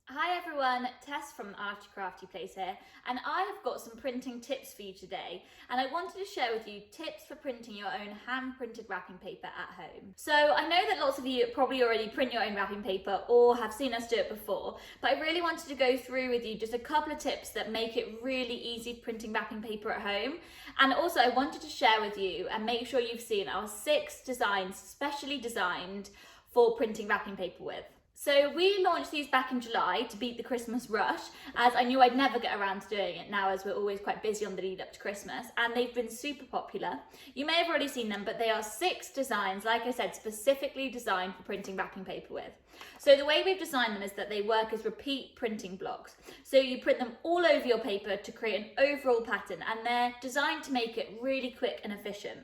Hi everyone, Tess from Arty Crafty Place here, and I have got some printing tips for you today, and I wanted to share with you tips for printing your own hand-printed wrapping paper at home. So I know that lots of you probably already print your own wrapping paper or have seen us do it before, but I really wanted to go through with you just a couple of tips that make it really easy printing wrapping paper at home. And also I wanted to share with you and make sure you've seen our 6 designs specially designed for printing wrapping paper with. So we launched these back in July to beat the Christmas rush, as I knew I'd never get around to doing it now, as we're always quite busy on the lead up to Christmas, and they've been super popular. You may have already seen them, but they are 6 designs, like I said, specifically designed for printing wrapping paper with. So the way we've designed them is that they work as repeat printing blocks. So you print them all over your paper to create an overall pattern, and they're designed to make it really quick and efficient.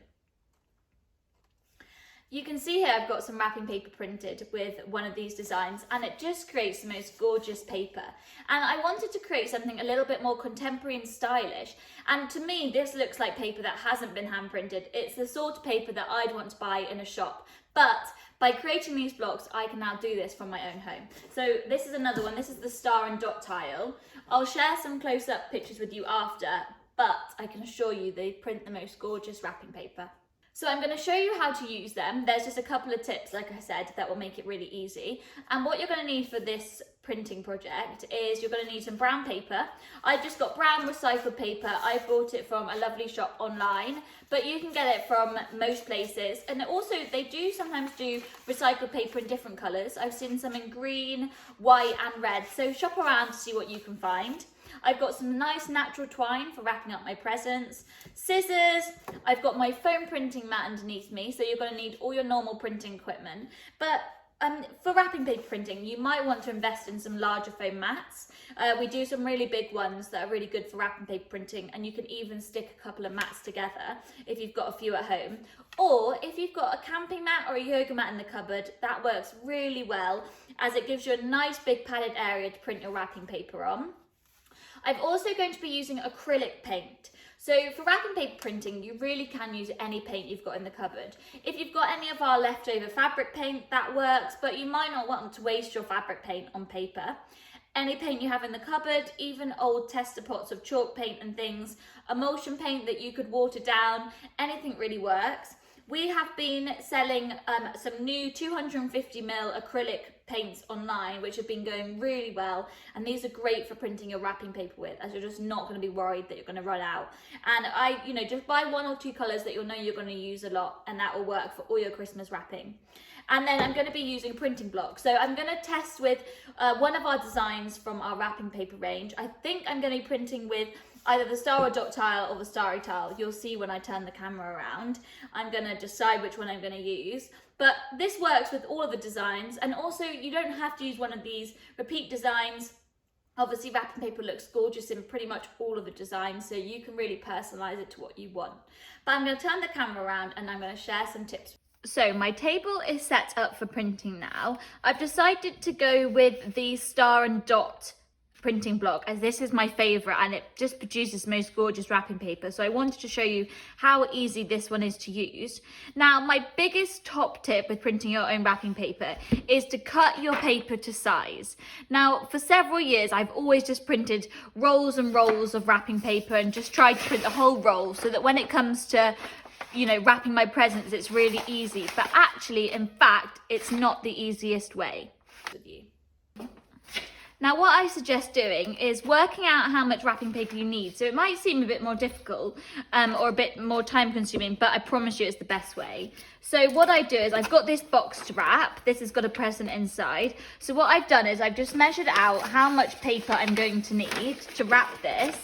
You can see here I've got some wrapping paper printed with one of these designs, and it just creates the most gorgeous paper. And I wanted to create something a little bit more contemporary and stylish, and to me this looks like paper that hasn't been hand printed. It's the sort of paper that I'd want to buy in a shop, but by creating these blocks I can now do this from my own home. So this is another one. This is the star and dot tile. I'll share some close-up pictures with you after, but I can assure you they print the most gorgeous wrapping paper. So I'm going to show you how to use them. There's just a couple of tips, like I said, that will make it really easy. And what you're going to need for this printing project is you're going to need some brown paper. I've just got brown recycled paper. I bought it from a lovely shop online, but you can get it from most places. And also they do sometimes do recycled paper in different colours. I've seen some in green, white and red. So shop around to see what you can find. I've got some nice natural twine for wrapping up my presents, scissors, I've got my foam printing mat underneath me, so you're going to need all your normal printing equipment. But for wrapping paper printing, you might want to invest in some larger foam mats. We do some really big ones that are really good for wrapping paper printing, and you can even stick a couple of mats together if you've got a few at home. Or if you've got a camping mat or a yoga mat in the cupboard, that works really well, as it gives you a nice big padded area to print your wrapping paper on. I'm also going to be using acrylic paint. So for wrapping paper printing, you really can use any paint you've got in the cupboard. If you've got any of our leftover fabric paint, that works, but you might not want to waste your fabric paint on paper. Any paint you have in the cupboard, even old tester pots of chalk paint and things, emulsion paint that you could water down, anything really works. We have been selling some new 250ml acrylic paints online, which have been going really well, and these are great for printing your wrapping paper with, as you're just not going to be worried that you're going to run out. And just buy 1 or 2 colours that you'll know you're going to use a lot, and that will work for all your Christmas wrapping. And then I'm going to be using printing blocks. So I'm going to test with one of our designs from our wrapping paper range. I think I'm going to be printing with either the star or dot tile or the starry tile. You'll see when I turn the camera around. I'm going to decide which one I'm going to use. But this works with all of the designs, and also you don't have to use one of these repeat designs. Obviously wrapping paper looks gorgeous in pretty much all of the designs, so you can really personalise it to what you want. But I'm going to turn the camera around and I'm going to share some tips. So my table is set up for printing now. I've decided to go with the star and dot printing block, as this is my favourite and it just produces the most gorgeous wrapping paper. So I wanted to show you how easy this one is to use. Now, my biggest top tip with printing your own wrapping paper is to cut your paper to size. Now, for several years I've always just printed rolls and rolls of wrapping paper and just tried to print the whole roll, so that when it comes to wrapping my presents, it's really easy. But actually, in fact, it's not the easiest way. Now, what I suggest doing is working out how much wrapping paper you need. So it might seem a bit more difficult or a bit more time consuming, but I promise you it's the best way. So what I do is I've got this box to wrap. This has got a present inside. So what I've done is I've just measured out how much paper I'm going to need to wrap this.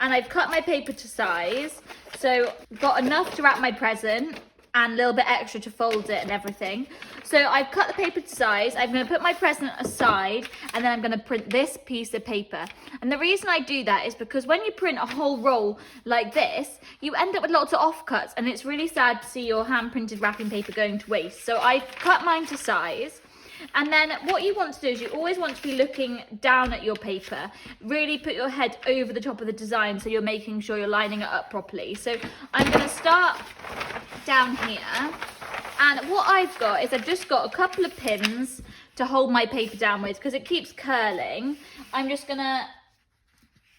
And I've cut my paper to size. So got enough to wrap my present and a little bit extra to fold it and everything. So I've cut the paper to size. I'm going to put my present aside, and then I'm going to print this piece of paper. And the reason I do that is because when you print a whole roll like this, you end up with lots of offcuts, and it's really sad to see your hand printed wrapping paper going to waste. So I've cut mine to size. And then what you want to do is you always want to be looking down at your paper. Really put your head over the top of the design, so you're making sure you're lining it up properly. So I'm going to start down here, and what I've got is I've just got a couple of pins to hold my paper down with because it keeps curling. I'm just gonna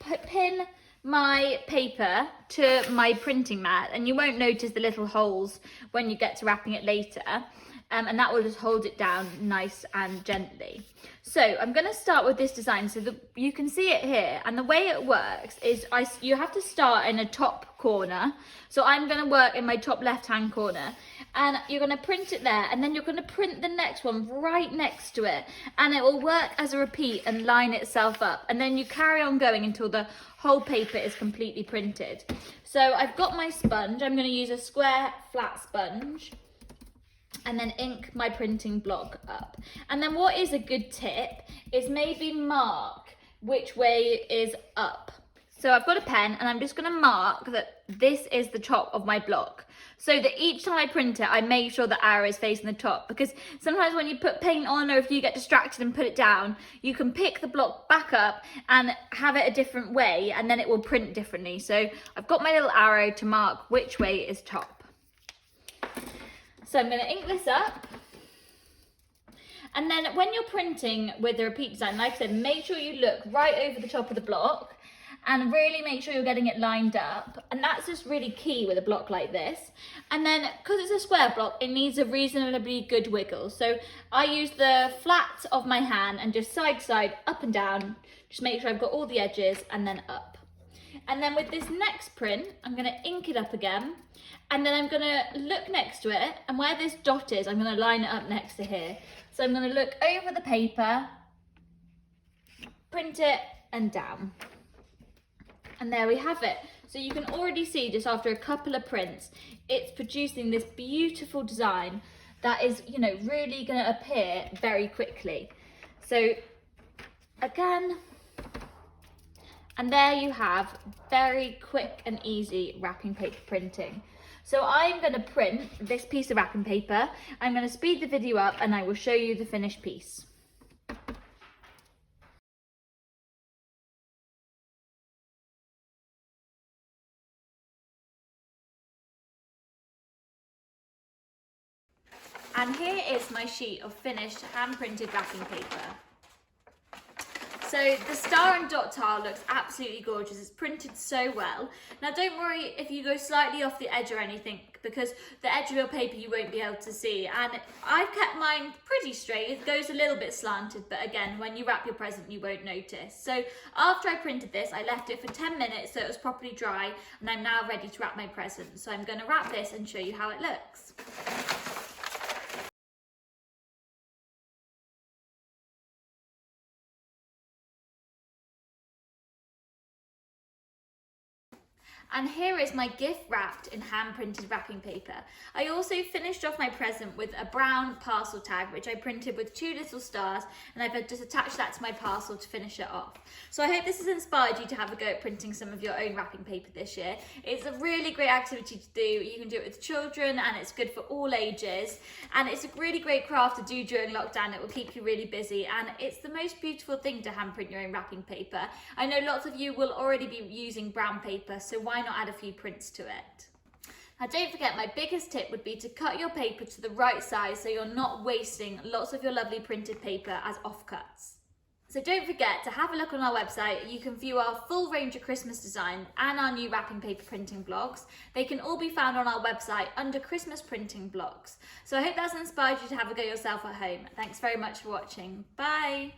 pin my paper to my printing mat, and you won't notice the little holes when you get to wrapping it later. And that will just hold it down nice and gently. So I'm going to start with this design so that you can see it here. And the way it works is you have to start in a top corner. So I'm going to work in my top left hand corner, and you're going to print it there, and then you're going to print the next one right next to it, and it will work as a repeat and line itself up, and then you carry on going until the whole paper is completely printed. So I've got my sponge. I'm going to use a square flat sponge, and then ink my printing block up. And then what is a good tip is maybe mark which way is up. So I've got a pen, and I'm just going to mark that this is the top of my block, so that each time I print it, I make sure the arrow is facing the top, because sometimes when you put paint on, or if you get distracted and put it down, you can pick the block back up and have it a different way, and then it will print differently. So I've got my little arrow to mark which way is top. So I'm going to ink this up. And then when you're printing with the repeat design, like I said, make sure you look right over the top of the block and really make sure you're getting it lined up. And that's just really key with a block like this. And then, because it's a square block, it needs a reasonably good wiggle. So I use the flat of my hand and just side to side, up and down. Just make sure I've got all the edges, and then up. And then with this next print, I'm going to ink it up again. And then I'm going to look next to it, and where this dot is, I'm going to line it up next to here. So I'm going to look over the paper, print it, and down. And there we have it. So you can already see, just after a couple of prints, it's producing this beautiful design that is, you know, really going to appear very quickly. So again, and there you have very quick and easy wrapping paper printing. So I'm going to print this piece of wrapping paper. I'm going to speed the video up, and I will show you the finished piece. And here is my sheet of finished hand-printed wrapping paper. So the star and dot tile looks absolutely gorgeous. It's printed so well. Now don't worry if you go slightly off the edge or anything, because the edge of your paper you won't be able to see. And I've kept mine pretty straight. It goes a little bit slanted, but again, when you wrap your present, you won't notice. So after I printed this, I left it for 10 minutes so it was properly dry, and I'm now ready to wrap my present. So I'm going to wrap this and show you how it looks. And here is my gift wrapped in hand-printed wrapping paper. I also finished off my present with a brown parcel tag, which I printed with 2 little stars, and I've just attached that to my parcel to finish it off. So I hope this has inspired you to have a go at printing some of your own wrapping paper this year. It's a really great activity to do. You can do it with children, and it's good for all ages. And it's a really great craft to do during lockdown. It will keep you really busy, and it's the most beautiful thing to hand-print your own wrapping paper. I know lots of you will already be using brown paper, so why not add a few prints to it? Now don't forget, my biggest tip would be to cut your paper to the right size so you're not wasting lots of your lovely printed paper as offcuts. So don't forget to have a look on our website. You can view our full range of Christmas design and our new wrapping paper printing blogs. They can all be found on our website under Christmas printing blogs. So I hope that's inspired you to have a go yourself at home. Thanks very much for watching. Bye.